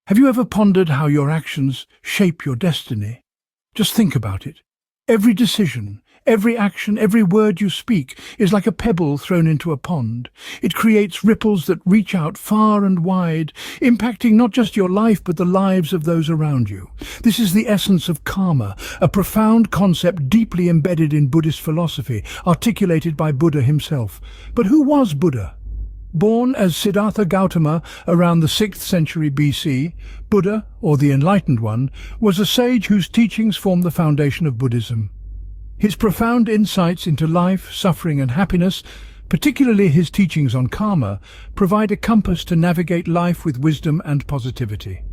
Have you ever pondered how your actions shape your destiny? Just think about it. Every decision, every action, every word you speak is like a pebble thrown into a pond. It creates ripples that reach out far and wide, impacting not just your life but the lives of those around you. This is the essence of karma, a profound concept deeply embedded in Buddhist philosophy, articulated by Buddha himself. But who was Buddha? Born as Siddhartha Gautama around the 6th century BC, Buddha, or the Enlightened One, was a sage whose teachings form the foundation of Buddhism. His profound insights into life, suffering and happiness, particularly his teachings on karma, provide a compass to navigate life with wisdom and positivity.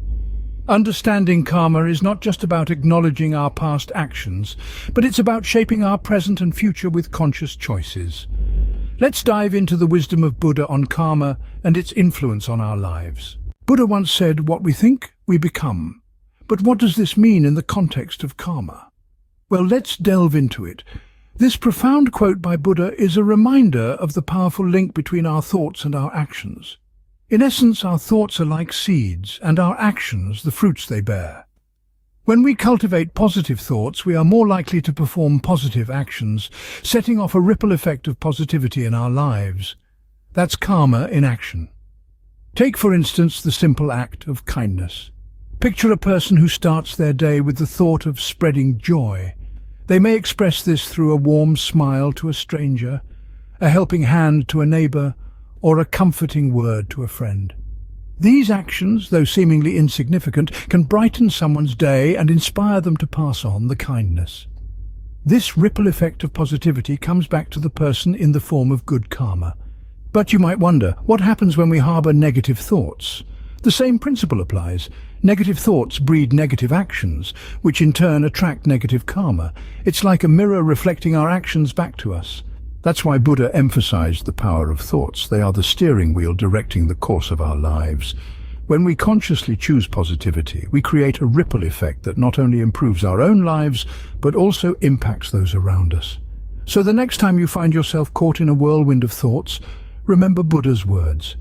Understanding karma is not just about acknowledging our past actions, but it's about shaping our present and future with conscious choices. Let's dive into the wisdom of Buddha on karma and its influence on our lives. Buddha once said, "What we think, we become." But what does this mean in the context of karma? Well, let's delve into it. This profound quote by Buddha is a reminder of the powerful link between our thoughts and our actions. In essence, our thoughts are like seeds, and our actions the fruits they bear. When we cultivate positive thoughts, we are more likely to perform positive actions, setting off a ripple effect of positivity in our lives. That's karma in action. Take, for instance, the simple act of kindness. Picture a person who starts their day with the thought of spreading joy. They may express this through a warm smile to a stranger, a helping hand to a neighbor, or a comforting word to a friend. These actions, though seemingly insignificant, can brighten someone's day and inspire them to pass on the kindness. This ripple effect of positivity comes back to the person in the form of good karma. But you might wonder, what happens when we harbor negative thoughts? The same principle applies. Negative thoughts breed negative actions, which in turn attract negative karma. It's like a mirror reflecting our actions back to us. That's why Buddha emphasized the power of thoughts. They are the steering wheel directing the course of our lives. When we consciously choose positivity, we create a ripple effect that not only improves our own lives, but also impacts those around us. So the next time you find yourself caught in a whirlwind of thoughts, remember Buddha's words.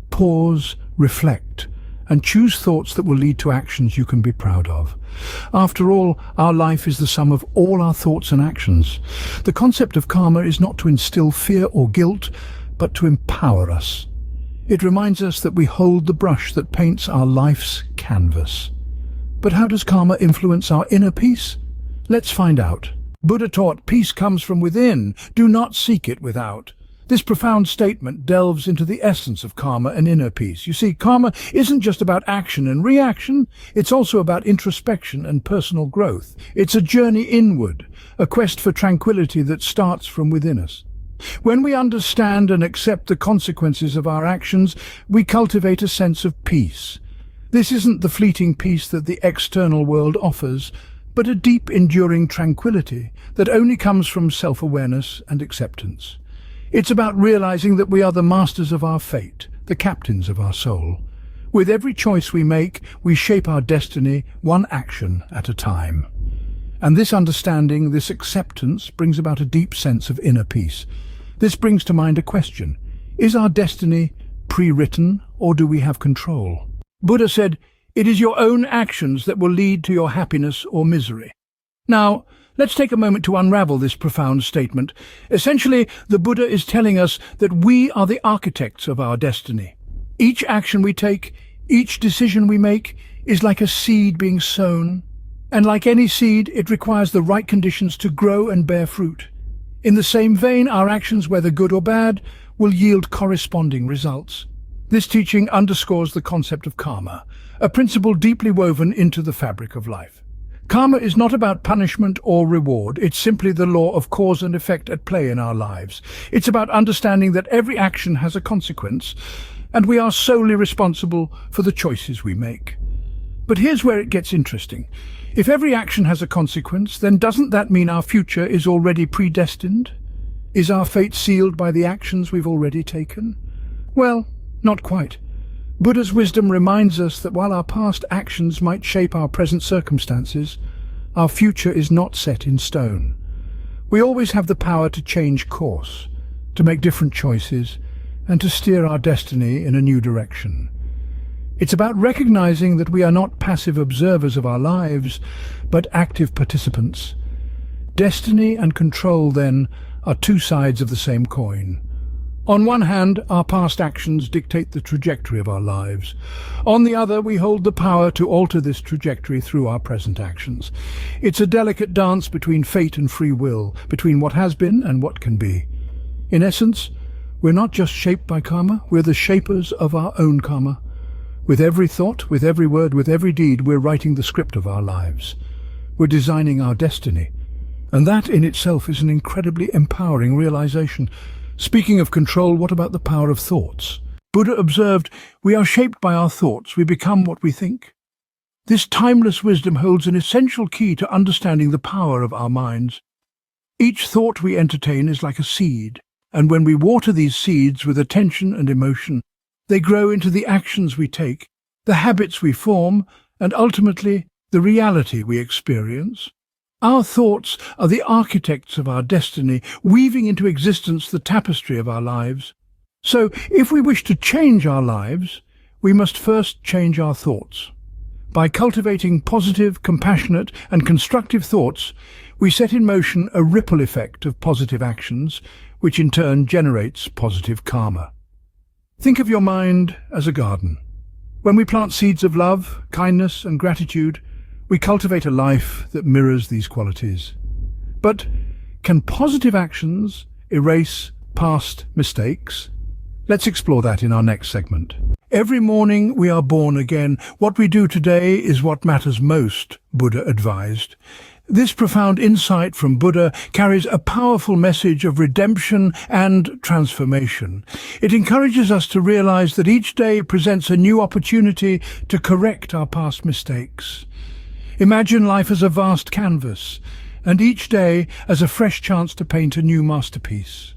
Pause, reflect, and choose thoughts that will lead to actions you can be proud of. After all, our life is the sum of all our thoughts and actions. The concept of karma is not to instill fear or guilt, but to empower us. It reminds us that we hold the brush that paints our life's canvas. But how does karma influence our inner peace? Let's find out. Buddha taught peace comes from within, do not seek it without. This profound statement delves into the essence of karma and inner peace. You see, karma isn't just about action and reaction, it's also about introspection and personal growth. It's a journey inward, a quest for tranquility that starts from within us. When we understand and accept the consequences of our actions, we cultivate a sense of peace. This isn't the fleeting peace that the external world offers, but a deep, enduring tranquility that only comes from self-awareness and acceptance. It's about realizing that we are the masters of our fate, the captains of our soul. With every choice we make, we shape our destiny one action at a time. And this understanding, this acceptance, brings about a deep sense of inner peace. This brings to mind a question. Is our destiny pre-written, or do we have control? Buddha said, "It is your own actions that will lead to your happiness or misery." Now, let's take a moment to unravel this profound statement. Essentially, the Buddha is telling us that we are the architects of our destiny. Each action we take, each decision we make, is like a seed being sown. And like any seed, it requires the right conditions to grow and bear fruit. In the same vein, our actions, whether good or bad, will yield corresponding results. This teaching underscores the concept of karma, a principle deeply woven into the fabric of life. Karma is not about punishment or reward. It's simply the law of cause and effect at play in our lives. It's about understanding that every action has a consequence, and we are solely responsible for the choices we make. But here's where it gets interesting. If every action has a consequence, then doesn't that mean our future is already predestined? Is our fate sealed by the actions we've already taken? Well, not quite. Buddha's wisdom reminds us that while our past actions might shape our present circumstances, our future is not set in stone. We always have the power to change course, to make different choices, and to steer our destiny in a new direction. It's about recognizing that we are not passive observers of our lives, but active participants. Destiny and control, then, are two sides of the same coin. On one hand, our past actions dictate the trajectory of our lives. On the other, we hold the power to alter this trajectory through our present actions. It's a delicate dance between fate and free will, between what has been and what can be. In essence, we're not just shaped by karma, we're the shapers of our own karma. With every thought, with every word, with every deed, we're writing the script of our lives. We're designing our destiny. And that in itself is an incredibly empowering realization. Speaking of control, what about the power of thoughts? Buddha observed, we are shaped by our thoughts, we become what we think. This timeless wisdom holds an essential key to understanding the power of our minds. Each thought we entertain is like a seed, and when we water these seeds with attention and emotion, they grow into the actions we take, the habits we form, and ultimately, the reality we experience. Our thoughts are the architects of our destiny, weaving into existence the tapestry of our lives. So, if we wish to change our lives, we must first change our thoughts. By cultivating positive, compassionate, and constructive thoughts, we set in motion a ripple effect of positive actions, which in turn generates positive karma. Think of your mind as a garden. When we plant seeds of love, kindness, and gratitude, we cultivate a life that mirrors these qualities. But can positive actions erase past mistakes? Let's explore that in our next segment. Every morning we are born again. What we do today is what matters most, Buddha advised. This profound insight from Buddha carries a powerful message of redemption and transformation. It encourages us to realize that each day presents a new opportunity to correct our past mistakes. Imagine life as a vast canvas, and each day as a fresh chance to paint a new masterpiece.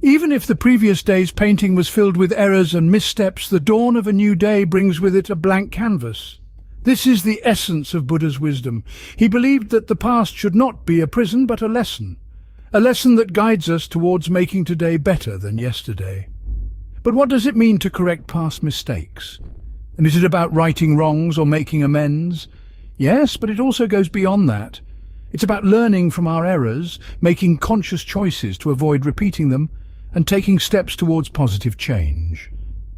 Even if the previous day's painting was filled with errors and missteps, the dawn of a new day brings with it a blank canvas. This is the essence of Buddha's wisdom. He believed that the past should not be a prison but a lesson that guides us towards making today better than yesterday. But what does it mean to correct past mistakes? And is it about righting wrongs or making amends? Yes, but it also goes beyond that. It's about learning from our errors, making conscious choices to avoid repeating them, and taking steps towards positive change.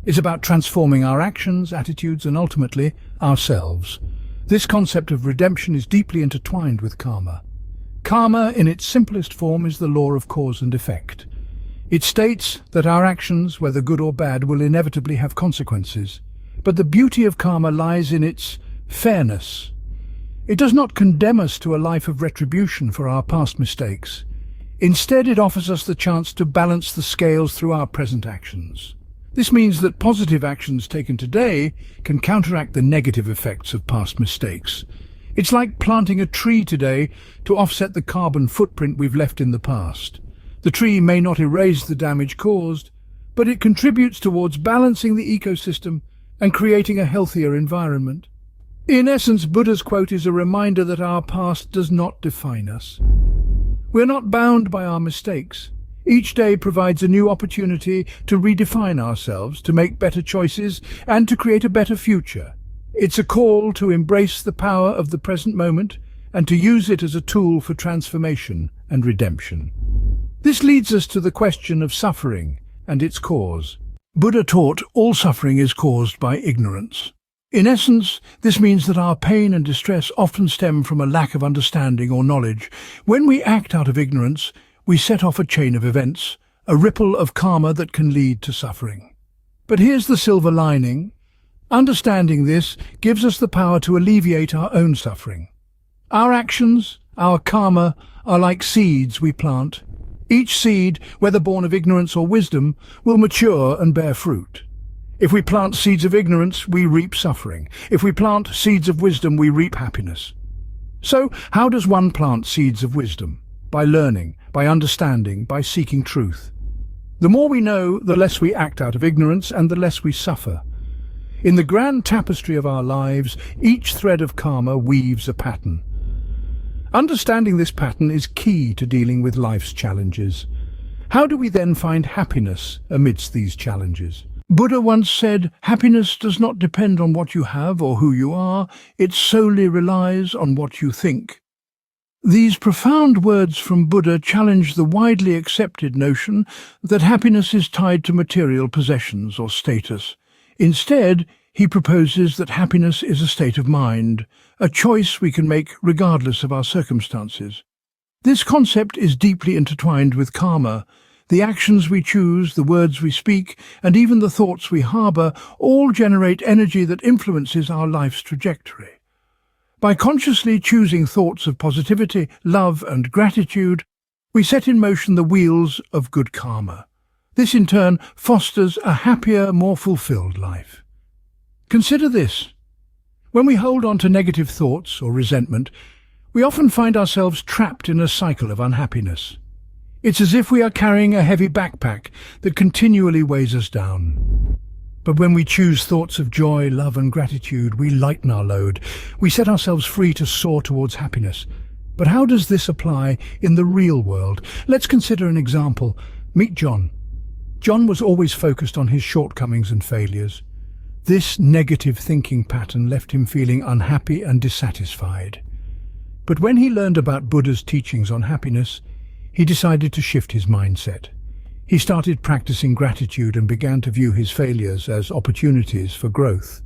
It's about transforming our actions, attitudes, and ultimately, ourselves. This concept of redemption is deeply intertwined with karma. Karma, in its simplest form, is the law of cause and effect. It states that our actions, whether good or bad, will inevitably have consequences. But the beauty of karma lies in its fairness. It does not condemn us to a life of retribution for our past mistakes. Instead, it offers us the chance to balance the scales through our present actions. This means that positive actions taken today can counteract the negative effects of past mistakes. It's like planting a tree today to offset the carbon footprint we've left in the past. The tree may not erase the damage caused, but it contributes towards balancing the ecosystem and creating a healthier environment. In essence, Buddha's quote is a reminder that our past does not define us. We're not bound by our mistakes. Each day provides a new opportunity to redefine ourselves, to make better choices, and to create a better future. It's a call to embrace the power of the present moment and to use it as a tool for transformation and redemption. This leads us to the question of suffering and its cause. Buddha taught all suffering is caused by ignorance. In essence, this means that our pain and distress often stem from a lack of understanding or knowledge. When we act out of ignorance, we set off a chain of events, a ripple of karma that can lead to suffering. But here's the silver lining. Understanding this gives us the power to alleviate our own suffering. Our actions, our karma, are like seeds we plant. Each seed, whether born of ignorance or wisdom, will mature and bear fruit. If we plant seeds of ignorance, we reap suffering. If we plant seeds of wisdom, we reap happiness. So, how does one plant seeds of wisdom? By learning, by understanding, by seeking truth. The more we know, the less we act out of ignorance and the less we suffer. In the grand tapestry of our lives, each thread of karma weaves a pattern. Understanding this pattern is key to dealing with life's challenges. How do we then find happiness amidst these challenges? Buddha once said, "Happiness does not depend on what you have or who you are, it solely relies on what you think." These profound words from Buddha challenge the widely accepted notion that happiness is tied to material possessions or status. Instead, he proposes that happiness is a state of mind, a choice we can make regardless of our circumstances. This concept is deeply intertwined with karma. The actions we choose, the words we speak, and even the thoughts we harbour all generate energy that influences our life's trajectory. By consciously choosing thoughts of positivity, love, and gratitude, we set in motion the wheels of good karma. This in turn fosters a happier, more fulfilled life. Consider this. When we hold on to negative thoughts or resentment, we often find ourselves trapped in a cycle of unhappiness. It's as if we are carrying a heavy backpack that continually weighs us down. But when we choose thoughts of joy, love, and gratitude, we lighten our load. We set ourselves free to soar towards happiness. But how does this apply in the real world? Let's consider an example. Meet John. John was always focused on his shortcomings and failures. This negative thinking pattern left him feeling unhappy and dissatisfied. But when he learned about Buddha's teachings on happiness, he decided to shift his mindset. He started practicing gratitude and began to view his failures as opportunities for growth.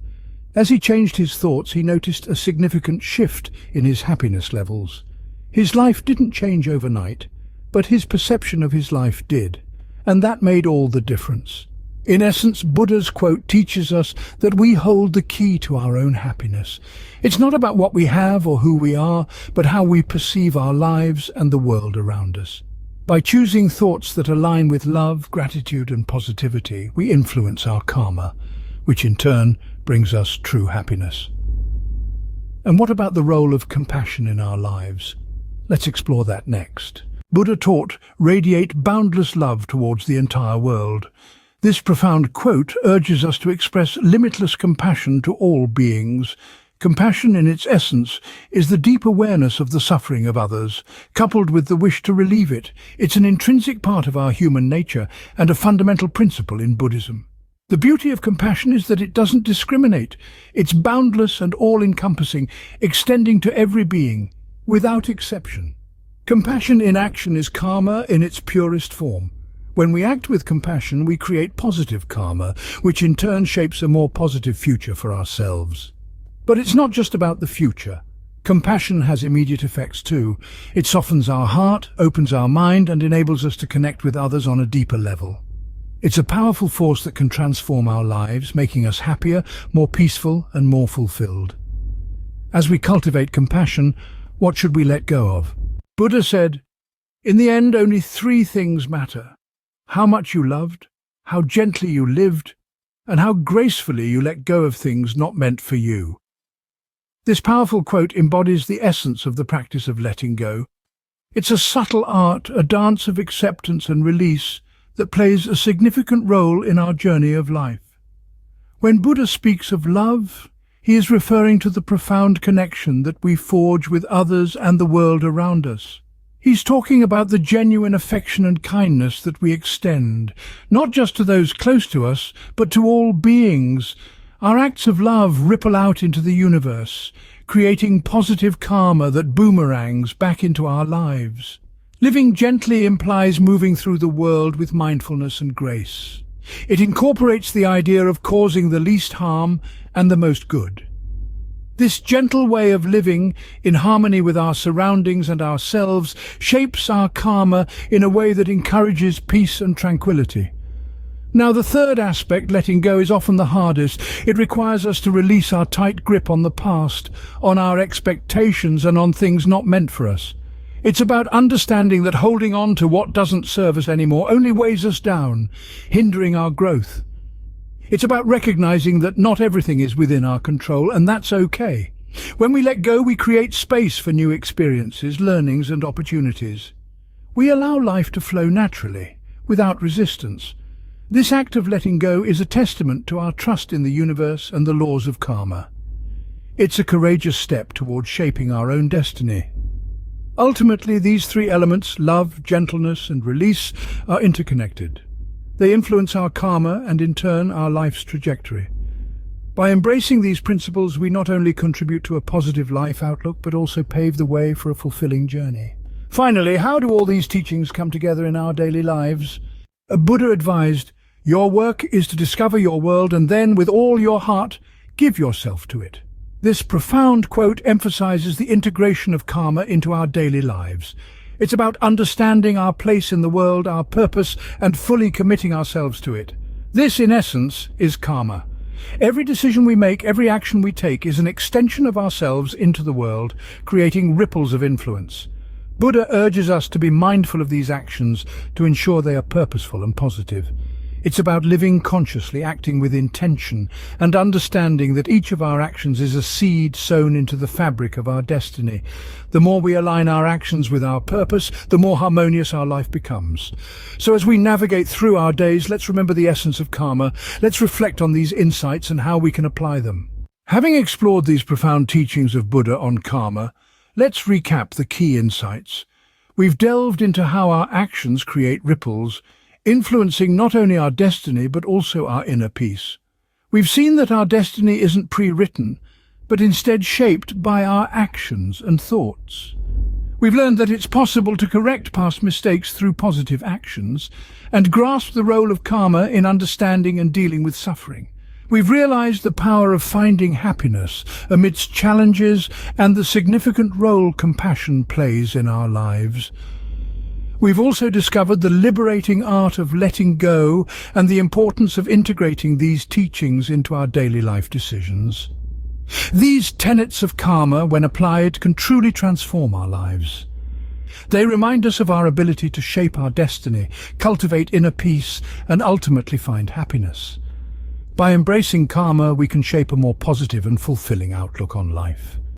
As he changed his thoughts, he noticed a significant shift in his happiness levels. His life didn't change overnight, but his perception of his life did, and that made all the difference. In essence, Buddha's quote teaches us that we hold the key to our own happiness. It's not about what we have or who we are, but how we perceive our lives and the world around us. By choosing thoughts that align with love, gratitude, and positivity, we influence our karma, which in turn brings us true happiness. And what about the role of compassion in our lives? Let's explore that next. Buddha taught, "Radiate boundless love towards the entire world." This profound quote urges us to express limitless compassion to all beings. Compassion, in its essence, is the deep awareness of the suffering of others, coupled with the wish to relieve it. It's an intrinsic part of our human nature and a fundamental principle in Buddhism. The beauty of compassion is that it doesn't discriminate. It's boundless and all-encompassing, extending to every being, without exception. Compassion in action is karma in its purest form. When we act with compassion, we create positive karma, which in turn shapes a more positive future for ourselves. But it's not just about the future. Compassion has immediate effects too. It softens our heart, opens our mind, and enables us to connect with others on a deeper level. It's a powerful force that can transform our lives, making us happier, more peaceful, and more fulfilled. As we cultivate compassion, what should we let go of? Buddha said, "In the end, only three things matter: how much you loved, how gently you lived, and how gracefully you let go of things not meant for you." This powerful quote embodies the essence of the practice of letting go. It's a subtle art, a dance of acceptance and release that plays a significant role in our journey of life. When Buddha speaks of love, he is referring to the profound connection that we forge with others and the world around us. He's talking about the genuine affection and kindness that we extend, not just to those close to us, but to all beings. Our acts of love ripple out into the universe, creating positive karma that boomerangs back into our lives. Living gently implies moving through the world with mindfulness and grace. It incorporates the idea of causing the least harm and the most good. This gentle way of living, in harmony with our surroundings and ourselves, shapes our karma in a way that encourages peace and tranquility. Now, the third aspect, letting go, is often the hardest. It requires us to release our tight grip on the past, on our expectations, and on things not meant for us. It's about understanding that holding on to what doesn't serve us anymore only weighs us down, hindering our growth. It's about recognizing that not everything is within our control, and that's okay. When we let go, we create space for new experiences, learnings, and opportunities. We allow life to flow naturally, without resistance. This act of letting go is a testament to our trust in the universe and the laws of karma. It's a courageous step towards shaping our own destiny. Ultimately, these three elements, love, gentleness, and release, are interconnected. They influence our karma and, in turn, our life's trajectory. By embracing these principles, we not only contribute to a positive life outlook, but also pave the way for a fulfilling journey. Finally, how do all these teachings come together in our daily lives? Buddha advised, "Your work is to discover your world and then, with all your heart, give yourself to it." This profound quote emphasizes the integration of karma into our daily lives. It's about understanding our place in the world, our purpose, and fully committing ourselves to it. This, in essence, is karma. Every decision we make, every action we take is an extension of ourselves into the world, creating ripples of influence. Buddha urges us to be mindful of these actions to ensure they are purposeful and positive. It's about living consciously, acting with intention, and understanding that each of our actions is a seed sown into the fabric of our destiny. The more we align our actions with our purpose, the more harmonious our life becomes. So as we navigate through our days, let's remember the essence of karma. Let's reflect on these insights and how we can apply them. Having explored these profound teachings of Buddha on karma, let's recap the key insights. We've delved into how our actions create ripples, influencing not only our destiny but also our inner peace. We've seen that our destiny isn't pre-written, but instead shaped by our actions and thoughts. We've learned that it's possible to correct past mistakes through positive actions and grasp the role of karma in understanding and dealing with suffering. We've realized the power of finding happiness amidst challenges and the significant role compassion plays in our lives. We've also discovered the liberating art of letting go and the importance of integrating these teachings into our daily life decisions. These tenets of karma, when applied, can truly transform our lives. They remind us of our ability to shape our destiny, cultivate inner peace, and ultimately find happiness. By embracing karma, we can shape a more positive and fulfilling outlook on life.